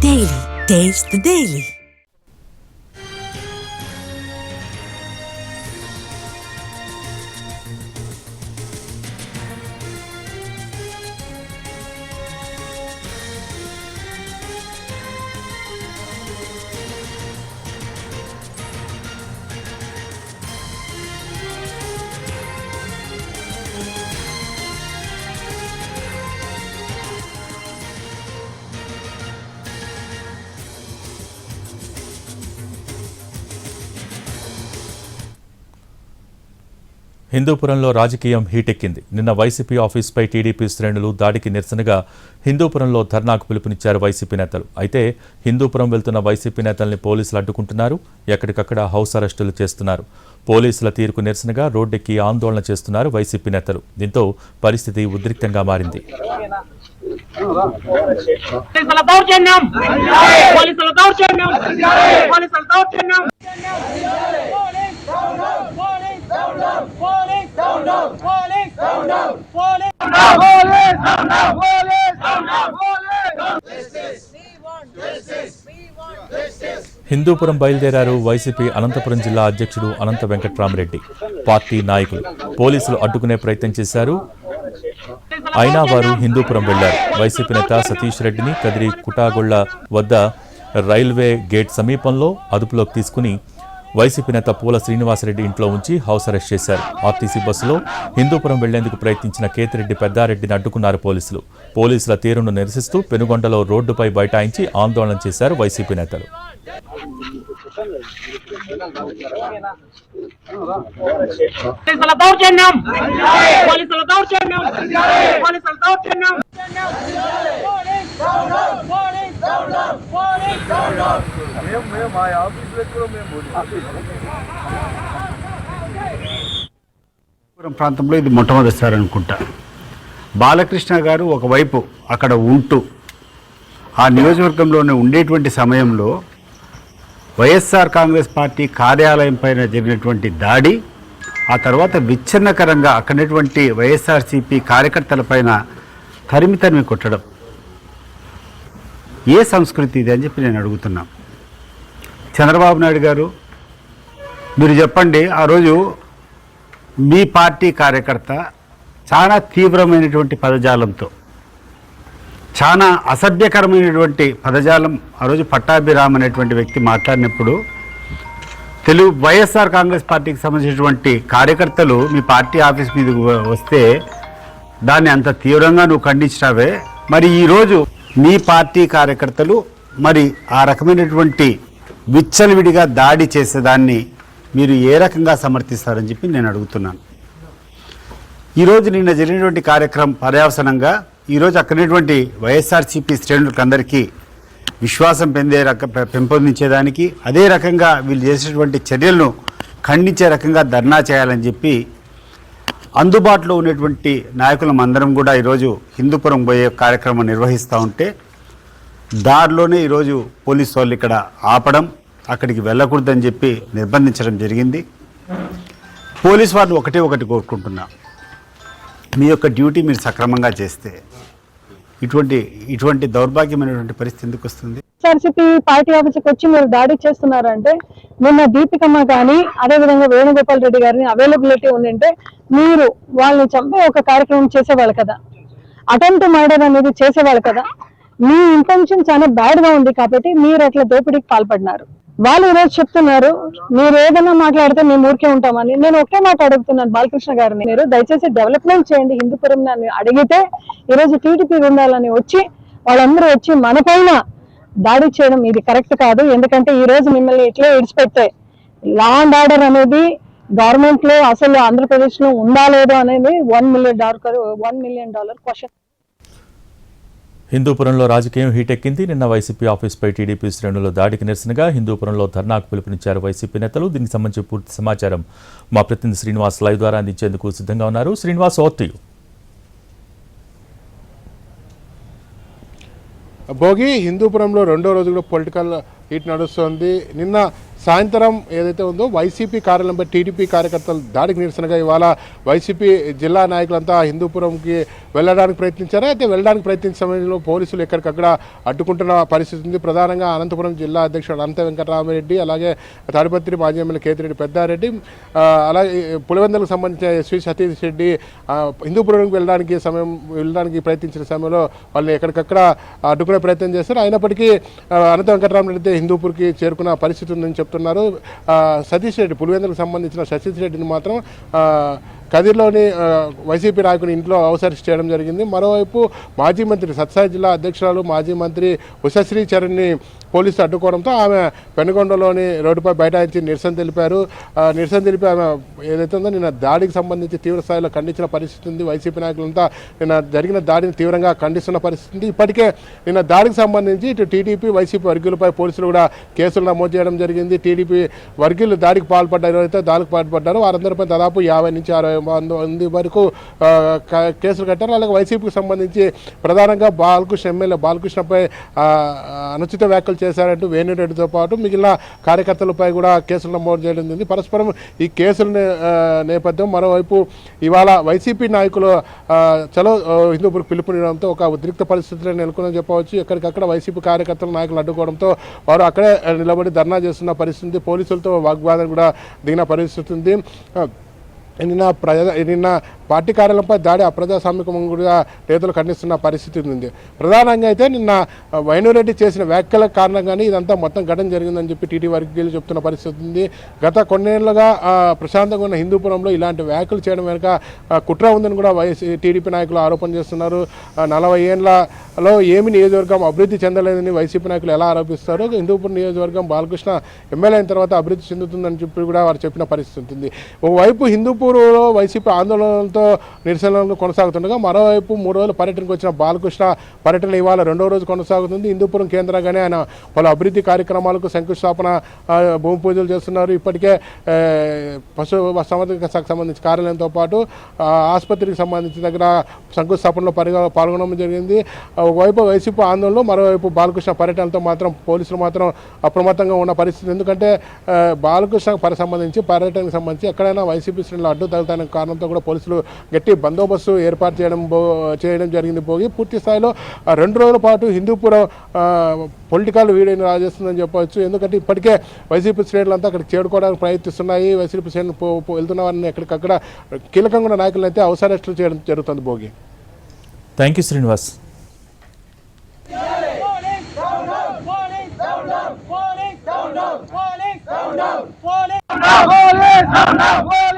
Daily. Taste the Daily. హిందూపురంలో రాజకీయం హీటెక్కింది. నిన్న YCP ఆఫీస్పై TDP శ్రేణులు దాడికి నిరసనగా హిందూపురంలో ధర్నాకు పిలుపునిచ్చారు వైసీపీ నేతలు. అయితే హిందూపురం వెళ్తున్న వైసీపీ నేతల్ని పోలీసులు అడ్డుకుంటున్నారు, ఎక్కడికక్కడ హౌస్ అరెస్టులు చేస్తున్నారు. పోలీసుల తీరుకు నిరసనగా రోడ్డెక్కి ఆందోళన చేస్తున్నారు వైసీపీ నేతలు. దీంతో పరిస్థితి ఉద్రిక్తంగా మారింది. హిందూపురం బయలుదేరారు వైసీపీ అనంతపురం జిల్లా అధ్యక్షుడు అనంత వెంకట్రామరెడ్డి. పార్టీ నాయకులు పోలీసులు అడ్డుకునే ప్రయత్నం చేశారు, అయినా వారు హిందూపురం వెళ్లారు. వైసీపీ నేత సతీష్ రెడ్డిని కదిరి కుటాగొళ్ల వద్ద రైల్వే గేట్ సమీపంలో అదుపులోకి తీసుకుని వైసీపీ నేత పూల శ్రీనివాసరెడ్డి ఇంట్లో ఉంచి హౌస్ అరెస్ట్ చేశారు. ఆర్టీసీ బస్సులో హిందూపురం వెళ్లేందుకు ప్రయత్నించిన కేతిరెడ్డి పెద్దారెడ్డిని అడ్డుకున్నారు పోలీసులు. పోలీసుల తీరును నిరసిస్తూ పెనుగొండలో రోడ్డుపై బైఠాయించి ఆందోళన చేశారు వైసీపీ నేతలు. ప్రాంతంలో ఇది మొట్టమొదటిసారి అనుకుంటా. బాలకృష్ణ గారు ఒకవైపు అక్కడ ఉంటూ ఆ నియోజకవర్గంలోనే ఉండేటువంటి సమయంలో వైఎస్ఆర్ కాంగ్రెస్ పార్టీ కార్యాలయం పైన జరిగినటువంటి దాడి, ఆ తర్వాత విచ్ఛిన్నకరంగా అక్కడటువంటి వైఎస్ఆర్సీపీ కార్యకర్తలపైన తరిమి కొట్టడం ఏ సంస్కృతి ఇది అని చెప్పి నేను అడుగుతున్నా. చంద్రబాబు నాయుడు గారు, మీరు చెప్పండి, ఆ రోజు మీ పార్టీ కార్యకర్త చాలా తీవ్రమైనటువంటి పదజాలంతో, చాలా అసభ్యకరమైనటువంటి పదజాలం ఆ రోజు పట్టాభిరామ్ అనేటువంటి వ్యక్తి మాట్లాడినప్పుడు వైఎస్ఆర్ కాంగ్రెస్ పార్టీకి సంబంధించినటువంటి కార్యకర్తలు మీ పార్టీ ఆఫీస్ మీదకి వస్తే దాన్ని అంత తీవ్రంగా నువ్వు ఖండించినావే, మరి ఈరోజు మీ పార్టీ కార్యకర్తలు మరి ఆ రకమైనటువంటి విచ్చలవిడిగా దాడి చేసేదాన్ని మీరు ఏ రకంగా సమర్థిస్తారని చెప్పి నేను అడుగుతున్నాను. ఈరోజు నిన్న జరిగినటువంటి కార్యక్రమం పర్యవసనంగా ఈరోజు అక్కడటువంటి వైఎస్ఆర్సీపీ శ్రేణులందరికీ విశ్వాసం పెంపొందించేదానికి, అదే రకంగా వీళ్ళు చేసేటువంటి చర్యలను ఖండించే రకంగా ధర్నా చేయాలని చెప్పి అందుబాటులో ఉన్నటువంటి నాయకులం అందరం కూడా ఈరోజు హిందూపురం పోయే కార్యక్రమం నిర్వహిస్తూ ఉంటే దారిలోనే ఈరోజు పోలీసు వాళ్ళు ఇక్కడ ఆపడం, అక్కడికి వెళ్ళకూడదని చెప్పి నిర్బంధించడం జరిగింది. పోలీసు వారిని ఒకటి కోరుకుంటున్నా, మీ యొక్క డ్యూటీ మీరు సక్రమంగా చేస్తే ఇటువంటి దౌర్భాగ్యమైనటువంటి పరిస్థితి ఎందుకు వస్తుంది? వైఎస్ఆర్సీపీ పార్టీ ఆఫీస్కి వచ్చి మీరు దాడి చేస్తున్నారంటే, నిన్న దీపికమ్మ కానీ అదేవిధంగా వేణుగోపాల్ రెడ్డి గారిని అవైలబిలిటీ ఉందంటే మీరు వాళ్ళని చంపే ఒక కార్యక్రమం చేసేవాళ్ళు కదా, అటెంప్ట్ మర్డర్ అనేది చేసేవాళ్ళు కదా. మీ ఇంటెన్షన్ చాలా బ్యాడ్ గా ఉంది కాబట్టి మీరు అట్లా దోపిడీకి పాల్పడినారు. వాళ్ళు ఈరోజు చెప్తున్నారు మీరు ఏదైనా మాట్లాడితే మేము ఊరికే ఉంటామని. నేను ఒకే మాట అడుగుతున్నాను బాలకృష్ణ గారిని, మీరు దయచేసి డెవలప్మెంట్ చేయండి హిందూపురం అని అడిగితే ఈరోజు టీడీపీ ఉండాలని వచ్చి వాళ్ళందరూ వచ్చి మన పైన దాడి చేయడం ఇది కరెక్ట్ కాదు. ఎందుకంటే ఈ రోజు మిమ్మల్ని ఇట్లే ఇడిచిపెట్టే లా అండ్ ఆర్డర్ అనేది గవర్నమెంట్ లో అసలు ఆంధ్రప్రదేశ్ లో ఉందా లేదో అనేది $1 million క్వశ్చన్. హిందూపురంలో రాజకీయం హీటెక్కింది. నిన్న వైసీపీ ఆఫీస్పై టీడీపీ శ్రేణుల దాడికి నిరసనగా హిందూపురంలో ధర్నాకు పిలుపునిచ్చారు వైసీపీ నేతలు. దీనికి సంబంధించి పూర్తి సమాచారం మా ప్రతినిధి శ్రీనివాస్ లైవ్ ద్వారా అందించేందుకు సిద్ధంగా ఉన్నారు. Srinivas, over to you. Bhogi హిందూపురంలో రెండో రోజు కూడా పొలిటికల్ హీట్ నడుస్తోంది. నిన్న సాయంత్రం ఏదైతే ఉందో వైసీపీ కార్యాలయంపై టీడీపీ కార్యకర్తలు దాడికి నిరసనగా ఇవాళ వైసీపీ జిల్లా నాయకులంతా హిందూపురంకి వెళ్ళడానికి ప్రయత్నించారు. అయితే వెళ్ళడానికి ప్రయత్నించే సమయంలో పోలీసులు ఎక్కడికక్కడ అడ్డుకుంటున్న పరిస్థితి ఉంది. ప్రధానంగా అనంతపురం జిల్లా అధ్యక్షుడు అనంత వెంకటరామరెడ్డి, అలాగే తాడిపత్రి మాజీ ఎమ్మెల్యే కేతిరెడ్డి పెద్దారెడ్డి, అలాగే పులివెందులకు సంబంధించిన ఎస్వి సతీష్ రెడ్డి హిందూపురంకి వెళ్ళడానికి ప్రయత్నించిన సమయంలో వాళ్ళు ఎక్కడికక్కడ అడ్డుకునే ప్రయత్నం చేస్తారు. అయినప్పటికీ అనంత వెంకటరామరెడ్డి హిందూపూర్కి చేరుకున్న పరిస్థితి ఉందని చెప్తున్నారు. సతీష్ రెడ్డి పులివెందులకు సంబంధించిన సతీష్ రెడ్డిని మాత్రం కదిర్లోని వైసీపీ నాయకుని ఇంట్లో అవసరం చేయడం జరిగింది. మరోవైపు మాజీ మంత్రి సత్సాయి జిల్లా అధ్యక్షురాలు మాజీ మంత్రి ఉషశ్రీ చరణ్ని పోలీసులు అడ్డుకోవడంతో ఆమె పెనుగొండలోని రోడ్డుపై బైఠాయించి నిరసన తెలిపి ఆమె ఏదైతే ఉందో నిన్న దాడికి సంబంధించి తీవ్ర స్థాయిలో ఖండించిన పరిస్థితి ఉంది. వైసీపీ నాయకులంతా నిన్న జరిగిన దాడిని తీవ్రంగా ఖండిస్తున్న పరిస్థితి ఉంది. ఇప్పటికే నిన్న దాడికి సంబంధించి ఇటు టీడీపీ వైసీపీ వర్గీయులపై పోలీసులు కూడా కేసులు నమోదు చేయడం జరిగింది. టీడీపీ వర్గీయులు దాడికి పాల్పడ్డారు, ఎవరైతే దాడికి పాల్పడ్డారో వారందరిపై దాదాపు 50 నుంచి 60 మంది వరకు కేసులు కట్టారు. అలాగే వైసీపీకి సంబంధించి ప్రధానంగా ఎమ్మెల్యే బాలకృష్ణపై అనుచిత వ్యాఖ్యలు చేశారంటూ వేణురెడ్డితో పాటు మిగిలిన కార్యకర్తలపై కూడా కేసులు నమోదు చేయడం జరిగింది. పరస్పరం ఈ కేసుల నేపథ్యం మరోవైపు ఇవాళ వైసీపీ నాయకులు చలో హిందూపూర్ పిలుపునివ్వడంతో ఒక ఉద్రిక్త పరిస్థితులు నెలకొందని చెప్పవచ్చు. ఎక్కడికక్కడ వైసీపీ కార్యకర్తల నాయకులు అడ్డుకోవడంతో వారు అక్కడే నిలబడి ధర్నా చేస్తున్న పరిస్థితి, పోలీసులతో వాగ్వాదం కూడా దిగిన పరిస్థితి ఉంది. నిన్న పార్టీ కార్యాలయంపై దాడి అప్రజాస్వామికంగా నేతలు ఖండిస్తున్న పరిస్థితి ఉంది. ప్రధానంగా అయితే నిన్న వైనురెడ్డి చేసిన వ్యాఖ్యల కారణంగానే ఇదంతా మొత్తం ఘటన జరిగిందని చెప్పి టీడీ వర్గీయులు చెప్తున్న పరిస్థితి ఉంది. గత కొన్నేళ్లుగా ప్రశాంతంగా ఉన్న హిందూపురంలో ఇలాంటి వ్యాఖ్యలు చేయడం వెనుక కుట్ర ఉందని కూడా టీడీపీ నాయకులు ఆరోపణ చేస్తున్నారు. 40 ఏళ్లలో ఏమి నియోజకవర్గం అభివృద్ధి చెందలేదని వైసీపీ నాయకులు ఎలా ఆరోపిస్తారు? హిందూపురం నియోజకవర్గం బాలకృష్ణ ఎమ్మెల్యే అయిన తర్వాత అభివృద్ధి చెందుతుందని చెప్పి కూడా వారు చెప్పిన పరిస్థితి ఉంది. ఓవైపు హిందూపూర్లో వైసీపీ ఆందోళనలతో నిరసనలు కొనసాగుతుండగా మరోవైపు 3 రోజుల పర్యటనకు వచ్చిన బాలకృష్ణ పర్యటన ఇవాళ 2వ రోజు కొనసాగుతుంది. హిందూపురం కేంద్రంగానే ఆయన పలు అభివృద్ధి కార్యక్రమాలకు శంకుస్థాపన భూమి పూజలు చేస్తున్నారు. ఇప్పటికే పశు సంవర్ధక శాఖకు సంబంధించిన కార్యాలయంతో పాటు ఆసుపత్రికి సంబంధించిన దగ్గర శంకుస్థాపనలో పాల్గొనడం జరిగింది. ఒకవైపు వైసీపీ ఆందోళనలో మరోవైపు బాలకృష్ణ పర్యటనతో మాత్రం పోలీసులు మాత్రం అప్రమత్తంగా ఉన్న పరిస్థితి. ఎందుకంటే బాలకృష్ణ సంబంధించి పర్యటనకు సంబంధించి ఎక్కడైనా వైసీపీ శ్రేణులు అడ్డు తగులుతాయనే కారణంతో కూడా పోలీసులు గట్టి బందోబస్తు ఏర్పాటు చేయడం జరిగింది. పోగి పూర్తి స్థాయిలో 2 రోజుల పాటు హిందూపురం పొలిటికల్ వీడియోని రాజేస్తుందని చెప్పవచ్చు. ఎందుకంటే ఇప్పటికే వైసీపీ శ్రేణులంతా అక్కడికి చేరుకోవడానికి ప్రయత్నిస్తున్నాయి. వైసీపీ శ్రేణులు వెళ్తున్న వారిని ఎక్కడికక్కడ కీలకంగా ఉన్న నాయకులను అయితే అవసరం చేయడం జరుగుతుంది. Bhogi thank you Srinivas. Police!